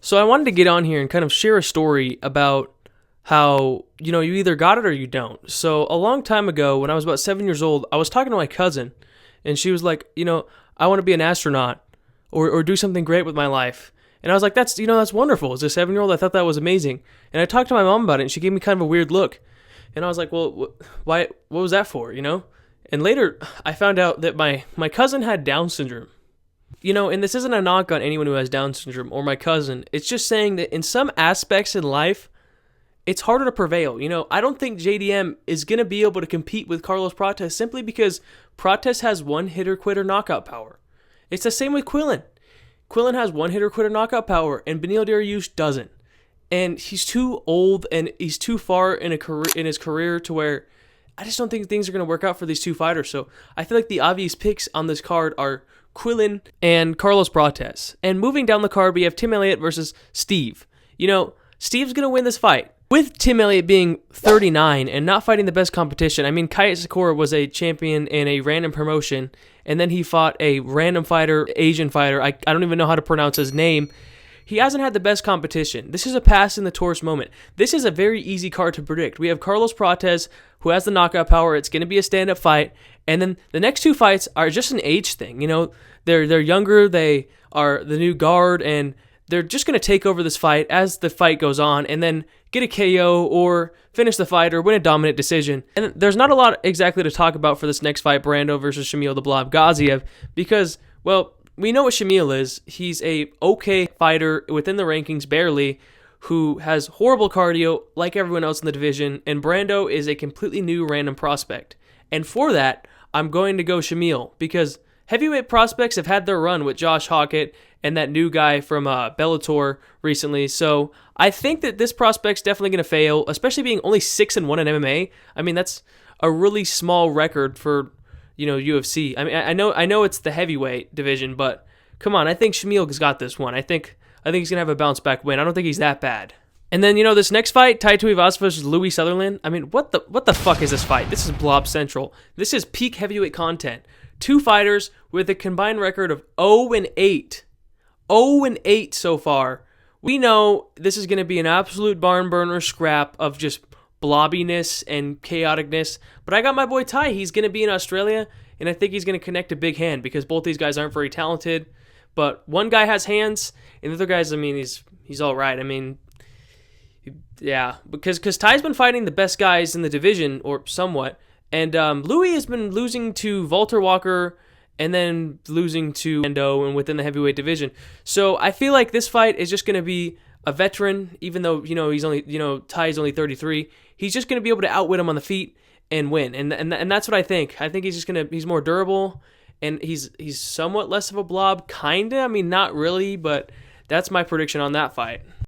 So I wanted to get on here and kind of share a story about how, you either got it or you don't. So a long time ago, when I was about 7 years old, I was talking to my cousin, and she was like, I want to be an astronaut or do something great with my life. And I was like, that's wonderful. As a 7-year-old, I thought that was amazing. And I talked to my mom about it, and she gave me kind of a weird look. And I was like, well, why? What was that for, And later, I found out that my cousin had Down syndrome. And this isn't a knock on anyone who has Down syndrome or my cousin. It's just saying that in some aspects in life, it's harder to prevail. I don't think JDM is going to be able to compete with Carlos Prates simply because Prates has one hitter quitter knockout power. It's the same with Quillen. Quillen has one hitter quitter knockout power, and Beneil Dariush doesn't. And he's too old and he's too far in his career to where I just don't think things are going to work out for these two fighters. So I feel like the obvious picks on this card are Quillen and Carlos Prates. And moving down the card, we have Tim Elliott versus Steve. Steve's going to win this fight. With Tim Elliott being 39 and not fighting the best competition, Kaya Sakura was a champion in a random promotion, and then he fought a random fighter, Asian fighter. I don't even know how to pronounce his name. He hasn't had the best competition. This is a pass in the Taurus moment. This is a very easy card to predict. We have Carlos Prates, who has the knockout power. It's going to be a stand-up fight. And then the next two fights are just an age thing. They're younger. They are the new guard, and they're just going to take over this fight as the fight goes on and then get a KO or finish the fight or win a dominant decision. And there's not a lot exactly to talk about for this next fight, Brando versus Shamil the Blob Gaziev, because, well, we know what Shamil is. He's a okay fighter within the rankings, barely, who has horrible cardio like everyone else in the division, and Brando is a completely new random prospect. And for that, I'm going to go Shamil, because heavyweight prospects have had their run with Josh Hockett and that new guy from Bellator recently. So I think that this prospect's definitely going to fail, especially being only 6-1 in MMA. That's a really small record for UFC. I know it's the heavyweight division, but come on, I think Shamil's got this one. I think he's gonna have a bounce back win. I don't think he's that bad. And then this next fight, Tai Tuivasa versus Louis Sutherland. What the fuck is this fight? This is Blob Central. This is peak heavyweight content. Two fighters with a combined record of 0-8. 0-8 so far. We know this is gonna be an absolute barn burner scrap of just blobbiness and chaoticness, but I got my boy Ty. He's going to be in Australia, and I think he's going to connect a big hand because both these guys aren't very talented, but one guy has hands, and the other guy's, he's all right. Yeah, because Ty's been fighting the best guys in the division, or somewhat, and Louis has been losing to Walter Walker and then losing to Endo and within the heavyweight division. So I feel like this fight is just going to be a veteran, even though, he's only, Ty's only 33. He's just going to be able to outwit him on the feet and win. And that's what I think. I think he's more durable, and he's somewhat less of a blob, kind of. Not really, but that's my prediction on that fight.